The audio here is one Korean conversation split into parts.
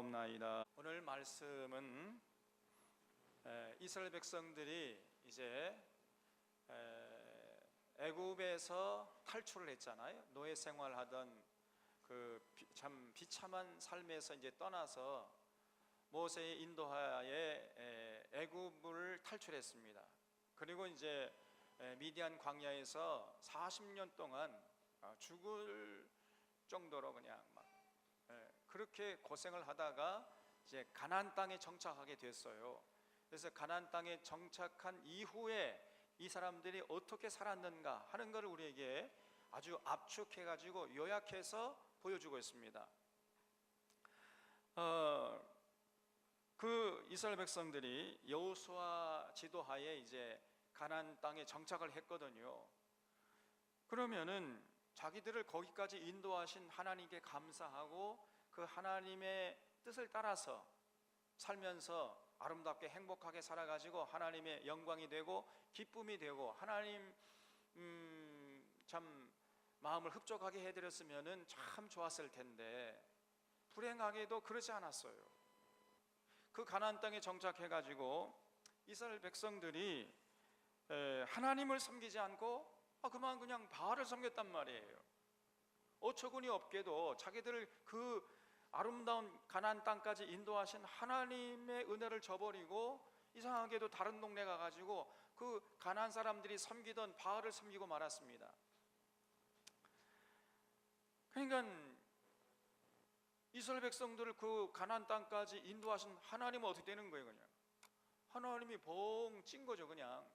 기도하옵나이다. 오늘 말씀은 이스라엘 백성들이 이제 애굽에서 탈출을 했잖아요. 노예 생활하던 그 참 비참한 삶에서 이제 떠나서 모세의 인도하에 애굽을 탈출했습니다. 그리고 이제 미디안 광야에서 40년 동안 죽을 정도로 그냥 막 그렇게 고생을 하다가 이제 가나안 땅에 정착하게 됐어요. 그래서 가나안 땅에 정착한 이후에 이 사람들이 어떻게 살았는가 하는 것을 우리에게 아주 압축해 가지고 요약해서 보여주고 있습니다. 그 이스라엘 백성들이 여호수아 지도하에 이제 가나안 땅에 정착을 했거든요. 그러면은 자기들을 거기까지 인도하신 하나님께 감사하고 그 하나님의 뜻을 따라서 살면서 아름답게 행복하게 살아가지고 하나님의 영광이 되고 기쁨이 되고 하나님 참 마음을 흡족하게 해드렸으면은 참 좋았을 텐데 불행하게도 그러지 않았어요. 그 가나안 땅에 정착해가지고 이스라엘 백성들이 하나님을 섬기지 않고 그냥 바알을 섬겼단 말이에요. 어처구니 없게도 자기들을 그 아름다운 가나안 땅까지 인도하신 하나님의 은혜를 저버리고 이상하게도 다른 동네 가가지고 그 가나안 사람들이 섬기던 바알을 섬기고 말았습니다. 그러니까 이스라엘 백성들을 그 가나안 땅까지 인도하신 하나님은 어떻게 되는 거예요? 그냥 하나님이 벙 찐 거죠. 그냥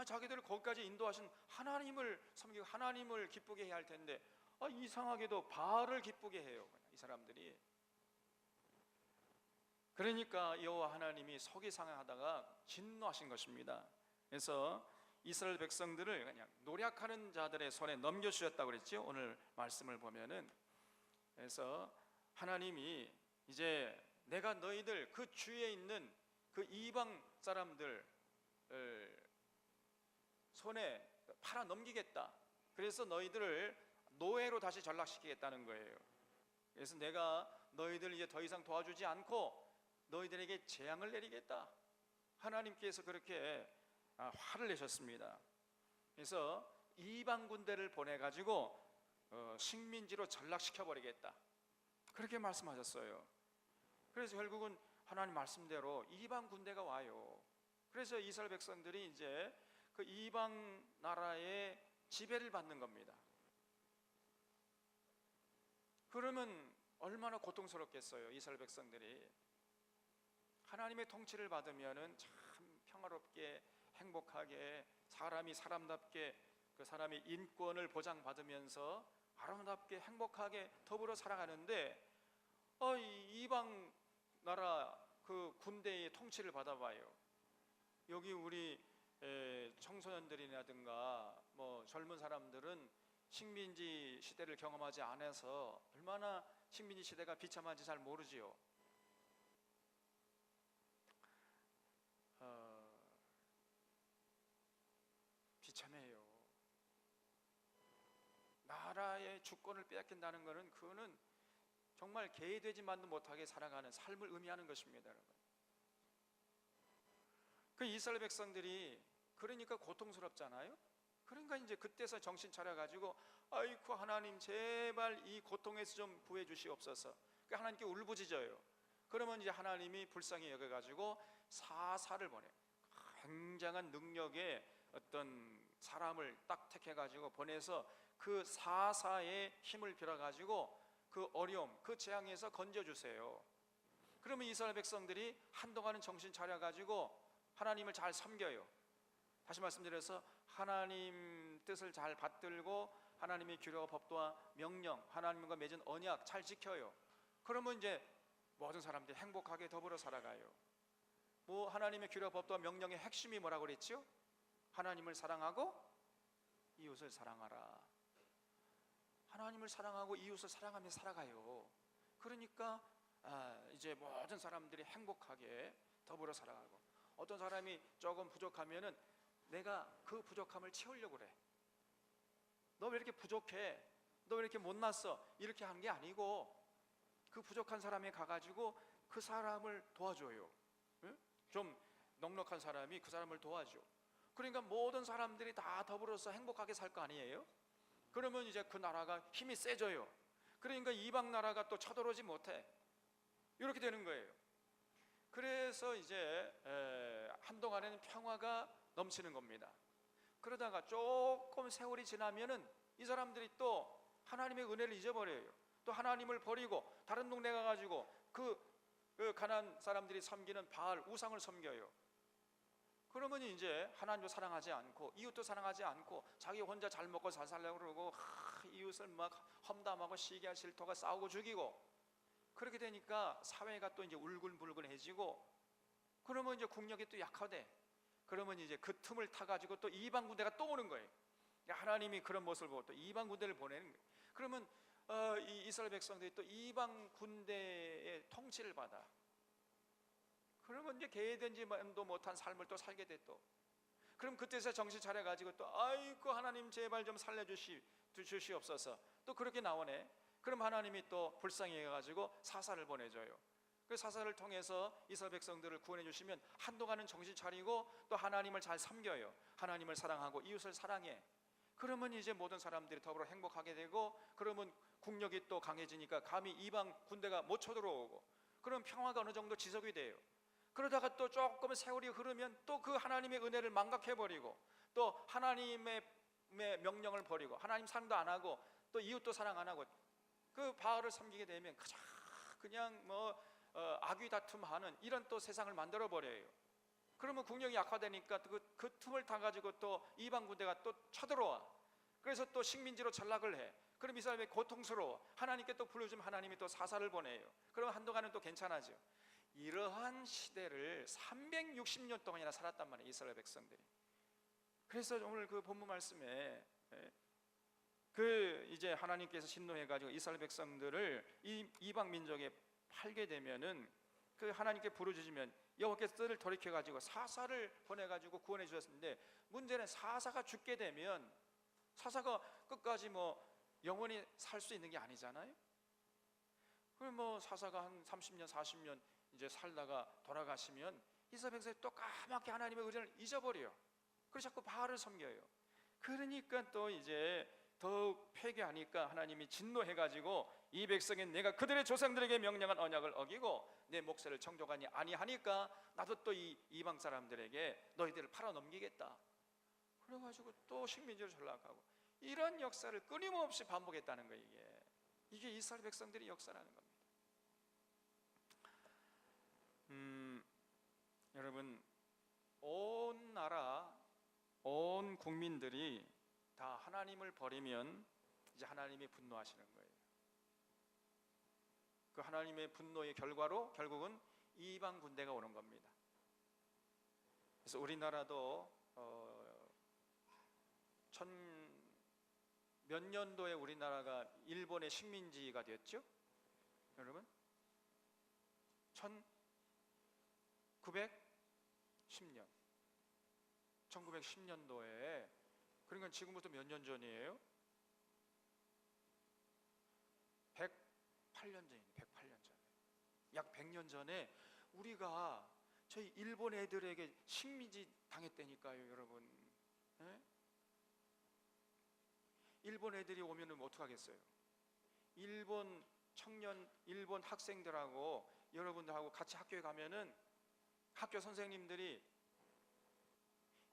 자기들을 거기까지 인도하신 하나님을 섬기고 하나님을 기쁘게 해야 할 텐데 이상하게도 바알을 기쁘게 해요, 이 사람들이. 그러니까 여호와 하나님이 서기상하다가 진노하신 것입니다. 그래서 이스라엘 백성들을 그냥 노력하는 자들의 손에 넘겨주셨다고 그랬죠. 오늘 말씀을 보면은. 그래서 하나님이 이제 내가 너희들 그 주위에 있는 그 이방 사람들 손에 팔아 넘기겠다. 그래서 너희들을 노예로 다시 전락시키겠다는 거예요. 그래서 내가 너희들 이제 더 이상 도와주지 않고 너희들에게 재앙을 내리겠다. 하나님께서 그렇게 화를 내셨습니다. 그래서 이방 군대를 보내가지고 식민지로 전락시켜버리겠다. 그렇게 말씀하셨어요. 그래서 결국은 하나님 말씀대로 이방 군대가 와요. 그래서 이스라엘 백성들이 이제 그 이방 나라의 지배를 받는 겁니다. 그러면 얼마나 고통스럽겠어요. 이스라엘 백성들이 하나님의 통치를 받으면은 참 평화롭게 행복하게 사람이 사람답게 그 사람의 인권을 보장받으면서 아름답게 행복하게 더불어 살아가는데 이방 나라 그 군대의 통치를 받아봐요. 여기 우리 청소년들이라든가 뭐 젊은 사람들은 식민지 시대를 경험하지 않아서 얼마나 식민지 시대가 비참한지 잘 모르지요. 비참해요. 나라의 주권을 빼앗긴다는 것은 그거는 정말 개되지만도 못하게 살아가는 삶을 의미하는 것입니다, 여러분. 그 이스라엘 백성들이 그러니까 고통스럽잖아요. 그러니까 이제 그때서 정신 차려가지고 아이고 하나님 제발 이 고통에서 좀 구해 주시옵소서. 그러니까 하나님께 울부짖어요. 그러면 이제 하나님이 불쌍히 여겨가지고 사사를 보내요. 굉장한 능력의 어떤 사람을 딱 택해가지고 보내서 그 사사의 힘을 빌어가지고 그 어려움, 그 재앙에서 건져주세요. 그러면 이스라엘 백성들이 한동안은 정신 차려가지고 하나님을 잘 섬겨요. 다시 말씀드려서 하나님 뜻을 잘 받들고 하나님의 규례와 법도와 명령, 하나님과 맺은 언약 잘 지켜요. 그러면 이제 모든 사람들이 행복하게 더불어 살아가요. 뭐 하나님의 규례와 법도와 명령의 핵심이 뭐라고 그랬죠? 하나님을 사랑하고 이웃을 사랑하라. 하나님을 사랑하고 이웃을 사랑하며 살아가요. 그러니까 이제 모든 사람들이 행복하게 더불어 살아가고, 어떤 사람이 조금 부족하면은 내가 그 부족함을 채우려고 그래. 너 왜 이렇게 부족해? 너 왜 이렇게 못났어? 이렇게 하는 게 아니고 그 부족한 사람이 가가지고 그 사람을 도와줘요. 예? 좀 넉넉한 사람이 그 사람을 도와줘. 그러니까 모든 사람들이 다 더불어서 행복하게 살 거 아니에요? 그러면 이제 그 나라가 힘이 세져요. 그러니까 이방 나라가 또 쳐들어오지 못해. 이렇게 되는 거예요. 그래서 이제 한동안에는 평화가 넘치는 겁니다. 그러다가 조금 세월이 지나면은 이 사람들이 또 하나님의 은혜를 잊어버려요. 또 하나님을 버리고 다른 동네 가가지고 그 가나안 사람들이 섬기는 바알 우상을 섬겨요. 그러면 이제 하나님도 사랑하지 않고 이웃도 사랑하지 않고 자기 혼자 잘 먹고 잘 살려고 그러고 이웃을 막 험담하고 시기와 질투가 싸우고 죽이고, 그렇게 되니까 사회가 또 이제 울근불근해지고, 그러면 이제 국력이 또 약화돼. 그러면 이제 그 틈을 타가지고 또 이방 군대가 또 오는 거예요. 하나님이 그런 모습을 보고 또 이방 군대를 보내는 거예요. 그러면 이 이스라엘 백성들이 또 이방 군대의 통치를 받아. 그러면 이제 개든지도 못한 삶을 또 살게 돼. 또 그럼 그때서 정신 차려가지고 또 아이고 하나님 제발 좀 살려주시옵소서. 또 그렇게 나오네. 그럼 하나님이 또 불쌍히 해가지고 사사를 보내줘요. 그 사사를 통해서 이스라엘 백성들을 구원해 주시면 한동안은 정신 차리고 또 하나님을 잘 섬겨요. 하나님을 사랑하고 이웃을 사랑해. 그러면 이제 모든 사람들이 더불어 행복하게 되고, 그러면 국력이 또 강해지니까 감히 이방 군대가 못 쳐들어오고, 그럼 평화가 어느 정도 지속이 돼요. 그러다가 또 조금 세월이 흐르면 또 그 하나님의 은혜를 망각해버리고, 또 하나님의 명령을 버리고, 하나님 사랑도 안 하고, 또 이웃도 사랑 안 하고, 그 바알을 섬기게 되면 그냥 악의 다툼하는 이런 또 세상을 만들어 버려요. 그러면 국력이 약화되니까 그 틈을 타가지고 또 이방 군대가 또 쳐들어와. 그래서 또 식민지로 전락을 해. 그럼 이스라엘이 고통스러워. 하나님께 또 불러주면 하나님이 또 사사를 보내요. 그럼 한동안은 또 괜찮아져. 이러한 시대를 360년 동안이나 살았단 말이에요, 이스라엘 백성들이. 그래서 오늘 그 본문 말씀에 그 이제 하나님께서 진노해가지고 이스라엘 백성들을 이방 민족에 팔게 되면은 그 하나님께 부르짖으면 여호와께서 뜻을 돌이켜가지고 사사를 보내가지고 구원해 주셨는데, 문제는 사사가 죽게 되면 사사가 끝까지 영원히 살 수 있는 게 아니잖아요. 그럼 사사가 한 30년 40년 이제 살다가 돌아가시면 이스라엘 백성이 또 까맣게 하나님의 의를 잊어버려요. 그래서 자꾸 바알을 섬겨요. 그러니까 또 이제 더욱 폐괴하니까 하나님이 진노해가지고 이 백성은 내가 그들의 조상들에게 명령한 언약을 어기고 내 목소리를 청족하니 아니하니까 나도 또 이 이방 사람들에게 너희들을 팔아넘기겠다. 그래가지고 또 식민지로 전락하고, 이런 역사를 끊임없이 반복했다는 거예요. 이게 이스라엘 백성들의 역사라는 겁니다. 여러분, 온 나라, 온 국민들이 다 하나님을 버리면 이제 하나님이 분노하시는 거예요. 그 하나님의 분노의 결과로 결국은 이방 군대가 오는 겁니다. 그래서 우리나라도 몇 년도에 우리나라가 일본의 식민지가 됐죠? 여러분? 1910년 1910년도에, 그러니까 지금부터 몇 년 전이에요? 108년 전이에요. 108년 전에. 약 100년 전에 우리가 저희 일본 애들에게 식민지 당했다니까요, 여러분. 네? 일본 애들이 오면은 어떻게 하겠어요? 일본 청년, 일본 학생들하고 여러분들하고 같이 학교에 가면은 학교 선생님들이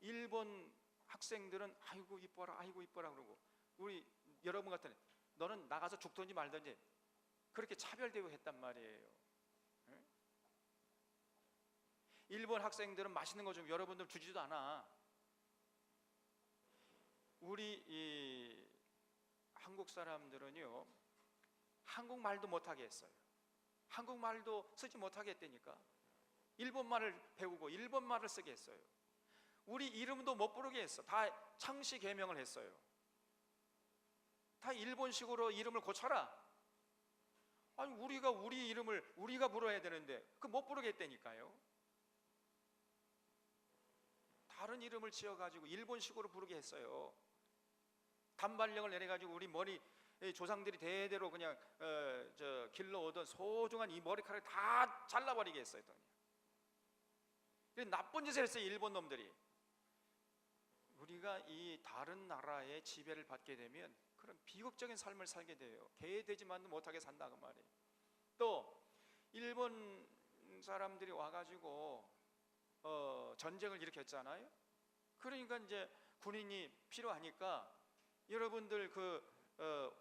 일본 학생들은 아이고 이뻐라 아이고 이뻐라 그러고, 우리 여러분 같은 너는 나가서 죽든지 말든지 그렇게 차별 대우했단 말이에요. 네? 일본 학생들은 맛있는 거 좀 여러분들 주지도 않아. 우리 이 한국 사람들은요, 한국말도 못하게 했어요. 한국말도 쓰지 못하게 했다니까. 일본말을 배우고 일본말을 쓰게 했어요. 우리 이름도 못 부르게 했어. 다 창씨 개명을 했어요. 다 일본식으로 이름을 고쳐라. 아니 우리가 우리 이름을 우리가 불러야 되는데 그 못 부르게 했다니까요. 다른 이름을 지어가지고 일본식으로 부르게 했어요. 단발령을 내려가지고 우리 머리 조상들이 대대로 그냥 길러오던 소중한 이 머리카락을 다 잘라버리게 했어요. 나쁜 짓을 했어요, 일본 놈들이. 우리가 이 다른 나라의 지배를 받게 되면 그런 비극적인 삶을 살게 돼요. 개돼지만도 못하게 산다 그 말이에요. 또 일본 사람들이 와가지고 전쟁을 일으켰잖아요. 그러니까 이제 군인이 필요하니까 여러분들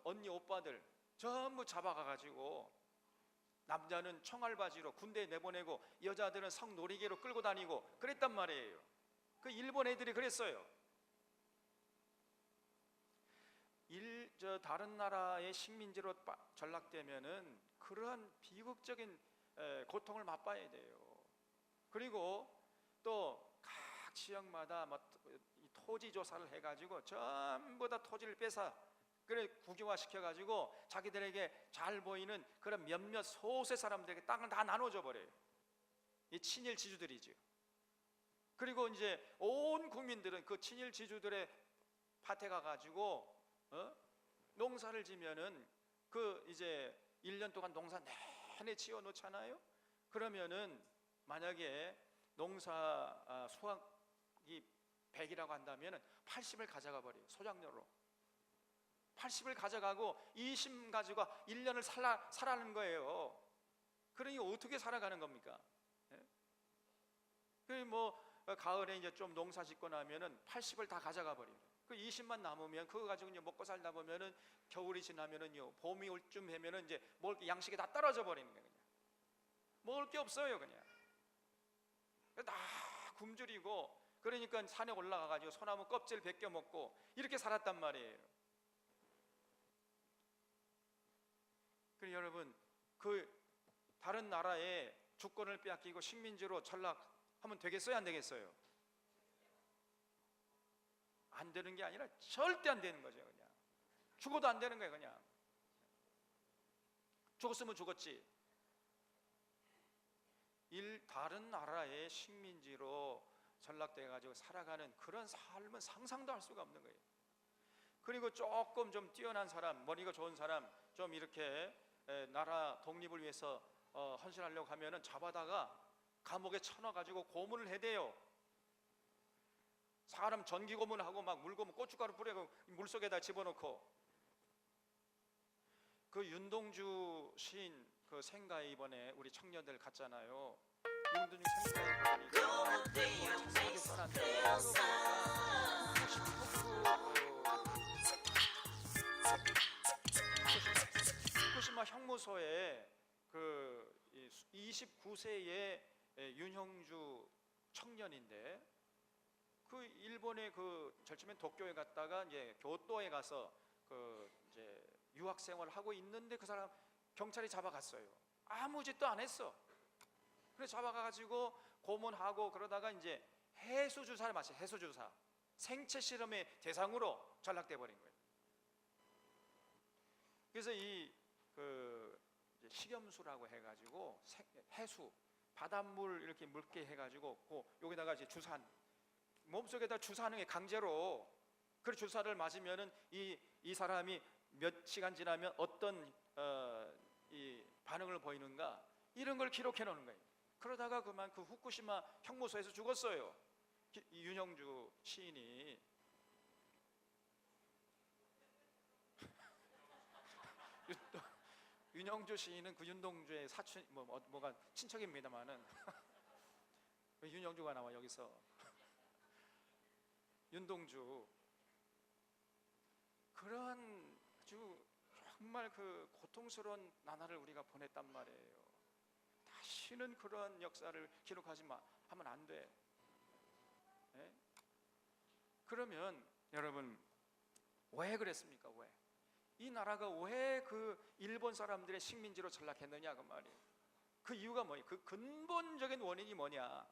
언니 오빠들 전부 잡아가가지고 남자는 총알바지로 군대에 내보내고 여자들은 성놀이개로 끌고 다니고 그랬단 말이에요. 그 일본 애들이 그랬어요. 다른 나라의 식민지로 전락되면은 그러한 비극적인 고통을 맛봐야 돼요. 그리고 또 각 지역마다 이 토지 조사를 해가지고 전부 다 토지를 뺏어 그래 국유화 시켜가지고 자기들에게 잘 보이는 그런 몇몇 소수의 사람들에게 땅을 다 나눠줘 버려요. 이 친일 지주들이죠. 그리고 이제 온 국민들은 그 친일 지주들의 밭에 가가지고 농사를 지면은 이제 1년 동안 농사 내내 지어 놓잖아요. 그러면은 만약에 농사 수확이 100이라고 한다면은 80을 가져가 버려요. 소작료로 80을 가져가고 20 가지고 1년을 살아는 거예요. 그러니 어떻게 살아가는 겁니까? 가을에 이제 좀 농사 짓고 나면은 80을 다 가져가 버려요. 그 20만 남으면 그거 가지고 이제 먹고 살다 보면은 겨울이 지나면은요, 봄이 올 쯤 되면은 이제 먹을 게 양식이 다 떨어져 버리는 거예요. 그냥 먹을 게 없어요. 그냥 다 굶주리고, 그러니까 산에 올라가 가지고 소나무 껍질 벗겨 먹고 이렇게 살았단 말이에요. 그리고 여러분, 다른 나라에 주권을 빼앗기고 식민지로 전락하면 되겠어요, 안 되겠어요? 안 되는 게 아니라 절대 안 되는 거죠. 그냥 죽어도 안 되는 거예요. 그냥 죽었으면 죽었지. 다른 나라의 식민지로 전락돼 가지고 살아가는 그런 삶은 상상도 할 수가 없는 거예요. 그리고 조금 좀 뛰어난 사람, 머리가 좋은 사람, 좀 이렇게 나라 독립을 위해서 헌신하려고 하면은 잡아다가 감옥에 쳐넣어가지고 고문을 해대요. 사람 전기 고문하고 막 물고문 고춧가루 뿌리고 물속에다 집어넣고. 그 윤동주 시인 그 생가에 이번에 우리 청년들 갔잖아요. 윤동주 생가에 자세하게 써놨는데 후쿠시마 형무소에 29세의 윤형주 청년인데, 그 일본의 절치면 도쿄에 갔다가 이제 교토에 가서 이제 유학 생활을 하고 있는데 그 사람 경찰이 잡아갔어요. 아무 짓도 안 했어. 그래서 잡아가지고 고문하고 그러다가 이제 해수 주사를 마셔. 해수 주사, 생체 실험의 대상으로 전락돼 버린 거예요. 그래서 이제 식염수라고 해가지고 해수 바닷물 이렇게 묽게 해가지고 여기다가 이제 몸속에다 주사하는 게 강제로. 그 주사를 맞으면은 이 사람이 몇 시간 지나면 어떤 이 반응을 보이는가, 이런 걸 기록해 놓는 거예요. 그러다가 그만 그 후쿠시마 형무소에서 죽었어요. 이 윤형주 시인이. 윤형주 시인은 그 윤동주의 사촌 뭐가 친척입니다만은 윤형주가 나와 여기서. 윤동주, 그러한 아주 정말 고통스러운 나날을 우리가 보냈단 말이에요. 다시는 그러한 역사를 기록하지 하면 안 돼. 네? 그러면 여러분, 왜 그랬습니까? 왜? 이 나라가 왜 일본 사람들의 식민지로 전락했느냐 그 말이에요. 그 이유가 뭐예요? 그 근본적인 원인이 뭐냐?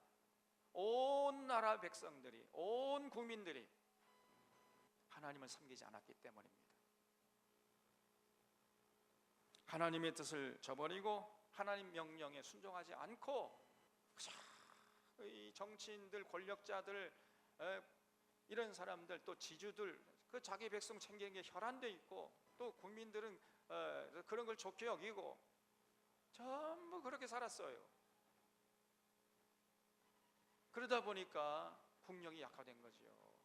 온 나라 백성들이, 온 국민들이 하나님을 섬기지 않았기 때문입니다. 하나님의 뜻을 저버리고 하나님 명령에 순종하지 않고 이 정치인들, 권력자들, 이런 사람들, 또 지주들, 자기 백성 챙기는 게 혈안돼 있고, 또 국민들은 그런 걸 좋게 여기고 전부 그렇게 살았어요. 그러다 보니까 국력이 약화된 거죠.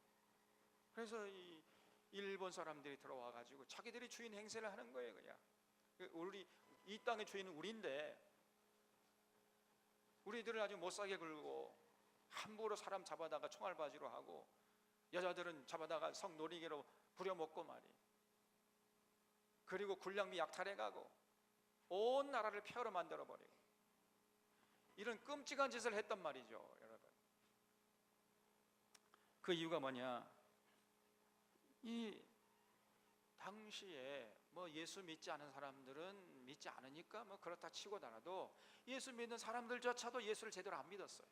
그래서 이 일본 사람들이 들어와 가지고 자기들이 주인 행세를 하는 거예요. 그냥 우리 이 땅의 주인은 우리인데 우리들을 아주 못살게 굴고 함부로 사람 잡아다가 총알바지로 하고 여자들은 잡아다가 성놀이개로 부려먹고 말이, 그리고 군량미 약탈해가고 온 나라를 폐허로 만들어버리고 이런 끔찍한 짓을 했단 말이죠. 여러분, 그 이유가 뭐냐, 이 당시에 뭐 예수 믿지 않은 사람들은 믿지 않으니까 뭐 그렇다 치고더라도 예수 믿는 사람들조차도 예수를 제대로 안 믿었어요.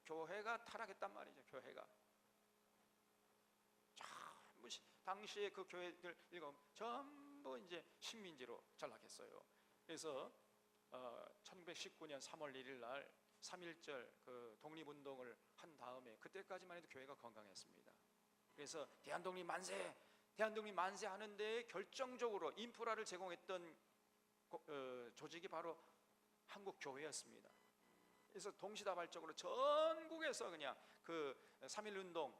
교회가 타락했단 말이죠. 교회가 전부 당시에 그 교회들 전부 이제 식민지로 전락했어요. 그래서 1919년 3월 1일 날 3.1절 그 독립운동을 한 다음에 그때까지만 해도 교회가 건강했습니다. 그래서 대한독립 만세, 대한독립 만세 하는데 결정적으로 인프라를 제공했던 조직이 바로 한국교회였습니다. 그래서 동시다발적으로 전국에서 그냥 그 3.1운동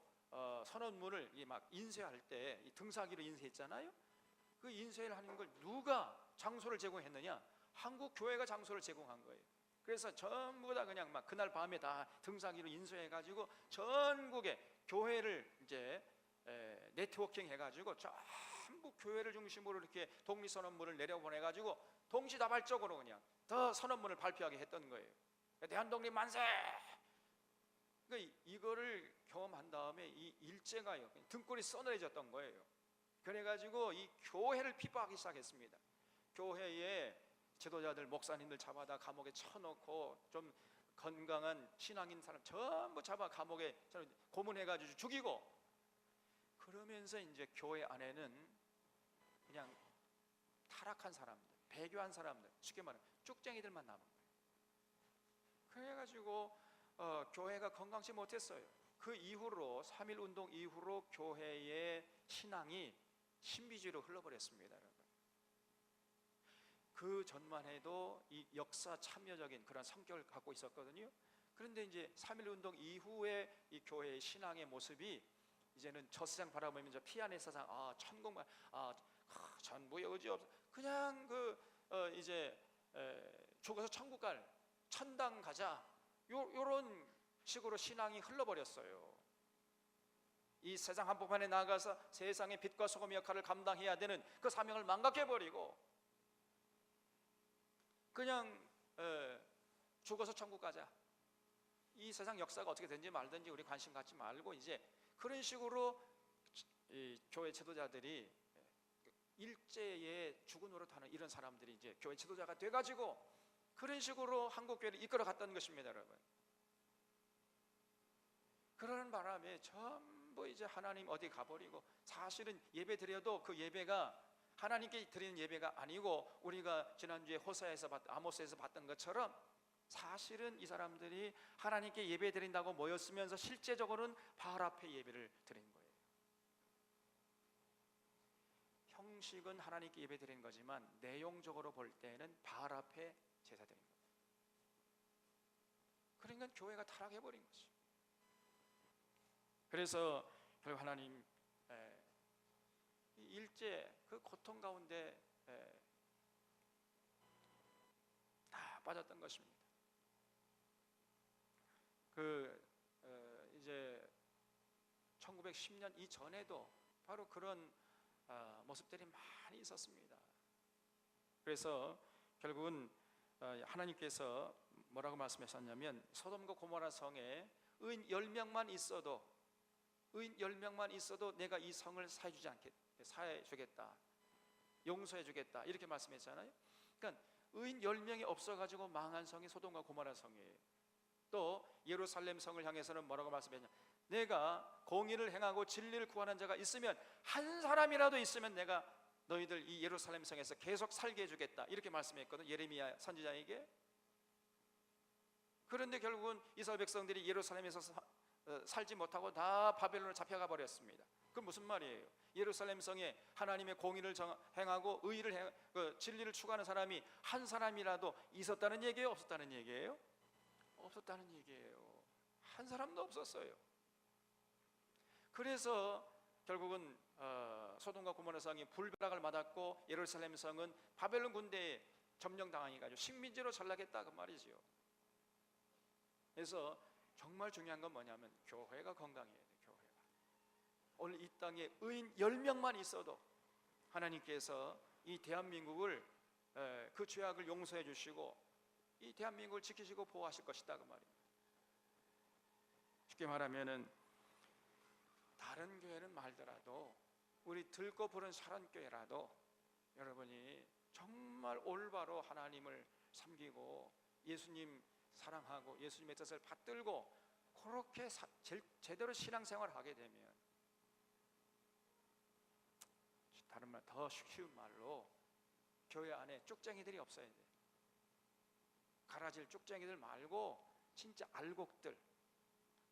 선언문을 막 인쇄할 때 등사기로 인쇄했잖아요. 그 인쇄를 하는 걸 누가 장소를 제공했느냐? 한국교회가 장소를 제공한 거예요. 그래서 전부 다 그냥 막 그날 밤에 다 등사기로 인쇄해가지고 전국에 교회를 이제 네트워킹 해가지고 전부 교회를 중심으로 이렇게 독립선언문을 내려보내가지고 동시다발적으로 그냥 더 선언문을 발표하게 했던 거예요. 대한독립 만세! 그러니까 이거를 경험한 다음에 이 일제가요 등골이 서늘해졌던 거예요. 그래가지고 이 교회를 핍박하기 시작했습니다. 교회에 지도자들, 목사님들 잡아다 감옥에 쳐놓고 좀 건강한 신앙인 사람 전부 잡아 감옥에 고문해가지고 죽이고, 그러면서 이제 교회 안에는 그냥 타락한 사람들, 배교한 사람들, 쉽게 말하면 쭉쟁이들만 남은 거예요. 그래가지고 교회가 건강치 못했어요. 그 이후로 3.1운동 이후로 교회의 신앙이 신비주의로 흘러버렸습니다. 여러분, 그 전만 해도 이 역사 참여적인 그런 성격을 갖고 있었거든요. 그런데 이제 3.1운동 이후에 이 교회의 신앙의 모습이 이제는 저 세상 바라보면서 피안의 세상, 천국만, 전부의 의지 없어, 그냥 이제 죽어서 천국 갈, 천당 가자, 요런 식으로 신앙이 흘러버렸어요. 이 세상 한복판에 나가서 세상의 빛과 소금의 역할을 감당해야 되는 그 사명을 망각해버리고 그냥 죽어서 천국 가자, 이 세상 역사가 어떻게 되는지 말든지 우리 관심 갖지 말고 이제 그런 식으로 이 교회 지도자들이 일제의 죽은 노릇하는 이런 사람들이 이제 교회 지도자가 돼가지고 그런 식으로 한국교회를 이끌어 갔던 것입니다. 여러분, 그러는 바람에 전부 이제 하나님 어디 가버리고, 사실은 예배 드려도 그 예배가 하나님께 드리는 예배가 아니고 우리가 지난주에 호세아에서 아모스에서 봤던 것처럼 사실은 이 사람들이 하나님께 예배 드린다고 모였으면서 실제적으로는 바알 앞에 예배를 드린 거예요. 형식은 하나님께 예배 드리는 거지만 내용적으로 볼 때는 바알 앞에 제사 드린 거예요. 그러니까 교회가 타락해버린 거죠. 그래서 결국 하나님 일제 그 고통 가운데 다 빠졌던 것입니다. 이제 1910년 이전에도 바로 그런 모습들이 많이 있었습니다. 그래서 결국은 하나님께서 뭐라고 말씀하셨냐면, 소돔과 고모라 성에 의인 10명만 있어도 내가 이 성을 사해주겠다, 용서해주겠다, 이렇게 말씀했잖아요. 그러니까 의인 10명이 없어가지고 망한 성이 소돔과 고모라 성이에요. 또 예루살렘 성을 향해서는 뭐라고 말씀했냐, 내가 공의를 행하고 진리를 구하는 자가 있으면, 한 사람이라도 있으면 내가 너희들 이 예루살렘 성에서 계속 살게 해주겠다, 이렇게 말씀했거든, 예레미야 선지자에게. 그런데 결국은 이스라엘 백성들이 예루살렘에서 살지 못하고 다 바벨론으로 잡혀가 버렸습니다. 그건 무슨 말이에요? 예루살렘 성에 하나님의 공의를 행하고 의의를 진리를 추구하는 사람이 한 사람이라도 있었다는 얘기예요? 없었다는 얘기예요? 없었다는 얘기예요. 한 사람도 없었어요. 그래서 결국은 소돔과 고모라 성이 불벼락을 맞았고 예루살렘 성은 바벨론 군대에 점령당해가지고 식민지로 전락했다 그 말이지요. 그래서 정말 중요한 건 뭐냐면 교회가 건강해야 돼. 교회가 오늘 이 땅에 의인 10명만 있어도 하나님께서 이 대한민국을 그 죄악을 용서해 주시고 이 대한민국을 지키시고 보호하실 것이다 그 말입니다. 쉽게 말하면은 다른 교회는 말더라도 우리 들고 부른 사랑교회라도 여러분이 정말 올바로 하나님을 섬기고 예수님 사랑하고 예수님의 뜻을 받들고 그렇게 제대로 신앙생활을 하게 되면, 다른 말 더 쉬운 말로 교회 안에 쭉쟁이들이 없어야 돼. 가라질 쭉쟁이들 말고 진짜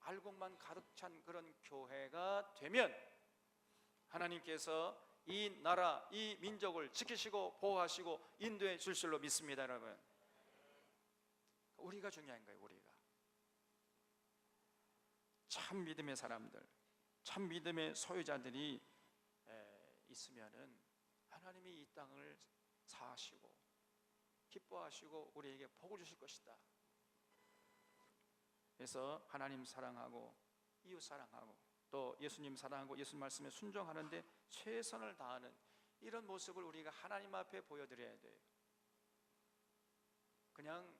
알곡만 가득 찬 그런 교회가 되면 하나님께서 이 나라, 이 민족을 지키시고 보호하시고 인도해 줄 줄로 믿습니다. 여러분, 우리가 중요한 거예요. 우리가 참 믿음의 사람들, 참 믿음의 소유자들이 있으면은 하나님이 이 땅을 사하시고 기뻐하시고 우리에게 복을 주실 것이다. 그래서 하나님 사랑하고 이웃 사랑하고 또 예수님 사랑하고 예수님 말씀에 순종하는데 최선을 다하는 이런 모습을 우리가 하나님 앞에 보여드려야 돼요. 그냥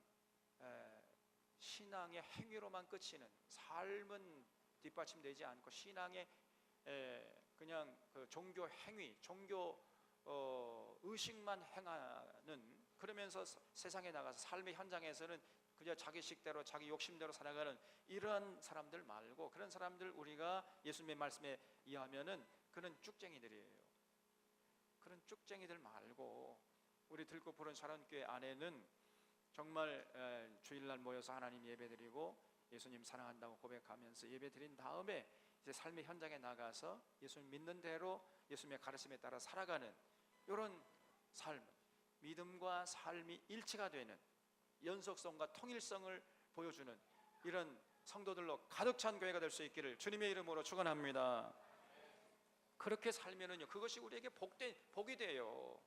신앙의 행위로만 그치는, 삶은 뒷받침되지 않고 신앙의 그냥 그 종교 행위, 종교 의식만 행하는, 그러면서 세상에 나가서 삶의 현장에서는 그저 자기 식대로 자기 욕심대로 살아가는 이런 사람들 말고, 그런 사람들 우리가 예수님의 말씀에 의하면은 그런 쭉쟁이들이에요. 그런 쭉쟁이들 말고 우리 들고 부른 사랑교회 안에는 정말 주일날 모여서 하나님 예배드리고 예수님 사랑한다고 고백하면서 예배드린 다음에 이제 삶의 현장에 나가서 예수님 믿는 대로 예수님의 가르침에 따라 살아가는 이런 삶, 믿음과 삶이 일치가 되는 연속성과 통일성을 보여주는 이런 성도들로 가득 찬 교회가 될 수 있기를 주님의 이름으로 축원합니다. 그렇게 살면은요, 그것이 우리에게 복이 돼요.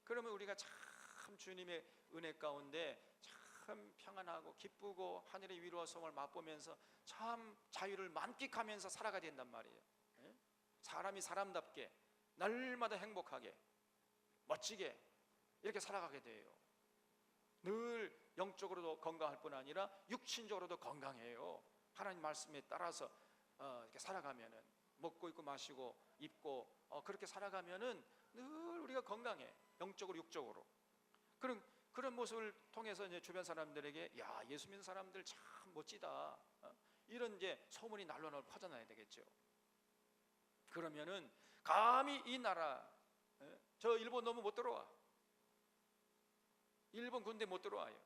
그러면 우리가 참 주님의 은혜 가운데 참 평안하고 기쁘고 하늘의 위로와 소망을 맛보면서 참 자유를 만끽하면서 살아가야 된단 말이에요. 사람이 사람답게 날마다 행복하게 멋지게 이렇게 살아가게 돼요. 늘 영적으로도 건강할 뿐 아니라 육신적으로도 건강해요. 하나님 말씀에 따라서 이렇게 살아가면은, 먹고 입고 마시고 입고 그렇게 살아가면은 늘 우리가 건강해. 영적으로 육적으로. 그런 모습을 통해서 이제 주변 사람들에게 야, 예수 믿는 사람들 참 멋지다, 이런 이제 소문이 날로 퍼져나야 되겠죠. 그러면은 감히 이 나라, 저 일본 너무 못 들어와. 일본 군대 못 들어와요.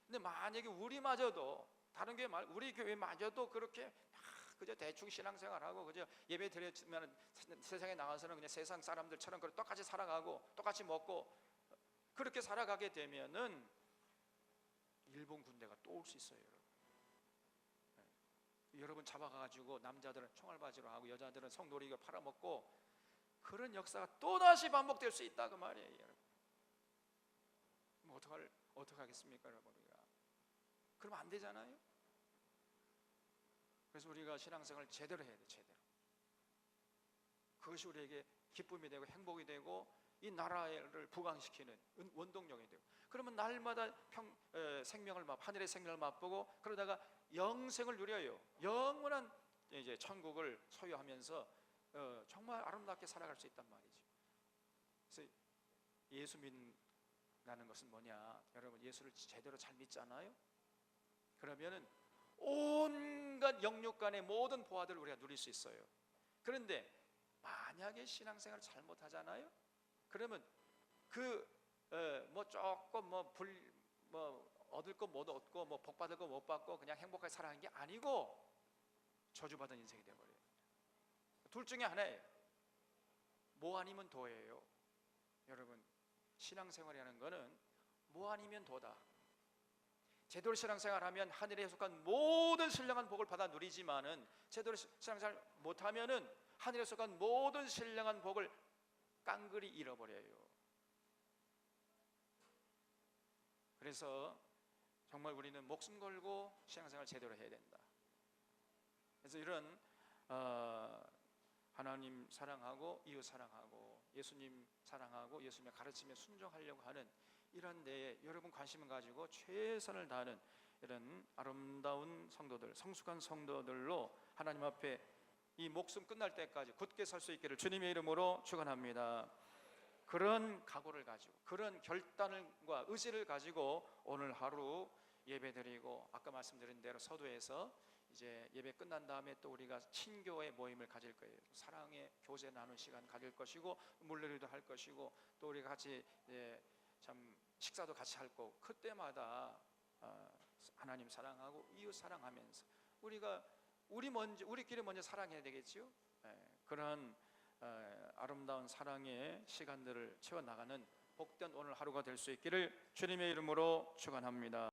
근데 만약에 우리마저도, 다른 교회 우리 교회마저도 그렇게 그저 대충 신앙생활하고 그저 예배 드렸지만 세상에 나가서는 그냥 세상 사람들처럼 똑같이 살아가고 똑같이 먹고 그렇게 살아가게 되면은 일본 군대가 또 올 수 있어요. 여러분 잡아가지고 남자들은 총알바지로 하고 여자들은 성놀이가 팔아먹고 그런 역사가 또다시 반복될 수 있다 그 말이에요. 여러분, 뭐 어떡하겠습니까 여러분? 우리가 그러면 안 되잖아요. 그래서 우리가 신앙생활을 제대로 해야 돼. 제대로. 그것이 우리에게 기쁨이 되고 행복이 되고 이 나라를 부강시키는 원동력이 되고, 그러면 날마다 생명을 하늘의 생명을 맛보고 그러다가 영생을 누려요. 영원한 이제 천국을 소유하면서 정말 아름답게 살아갈 수 있단 말이죠. 그래서 예수 믿는다는 것은 뭐냐? 여러분, 예수를 제대로 잘 믿잖아요. 그러면은 온갖 영육간의 모든 보화들을 우리가 누릴 수 있어요. 그런데 만약에 신앙생활을 잘못하잖아요. 그러면 뭐 조금 뭐 얻을 거 못 얻고 뭐 복 받을 거 못 받고 그냥 행복하게 살아가는 게 아니고 저주받은 인생이 되어버려요. 둘 중에 하나예요. 뭐 아니면 도예요. 여러분, 신앙생활이라는 거는 뭐 아니면 도다. 제대로 신앙생활하면 하늘에 속한 모든 신령한 복을 받아 누리지만은 제대로 신앙생활 못하면은 하늘에 속한 모든 신령한 복을 깡그리 잃어버려요. 그래서 정말 우리는 목숨 걸고 신앙생활 제대로 해야 된다. 그래서 이런 하나님 사랑하고 이웃 사랑하고 예수님 사랑하고 예수님의 가르침에 순종하려고 하는 이런 데에 여러분 관심을 가지고 최선을 다하는 이런 아름다운 성도들, 성숙한 성도들로 하나님 앞에 이 목숨 끝날 때까지 굳게 설 수 있기를 주님의 이름으로 축원합니다. 그런 각오를 가지고 그런 결단과 의지를 가지고 오늘 하루 예배드리고 아까 말씀드린 대로 서두에서 이제 예배 끝난 다음에 또 우리가 친교의 모임을 가질 거예요. 사랑의 교제 나눈 시간 가질 것이고 물놀이도 할 것이고 또 우리가 같이 참 식사도 같이 할 거고 그때마다 하나님 사랑하고 이웃 사랑하면서 우리끼리 먼저 사랑해야 되겠지요. 그런 아름다운 사랑의 시간들을 채워나가는 복된 오늘 하루가 될 수 있기를 주님의 이름으로 축원합니다.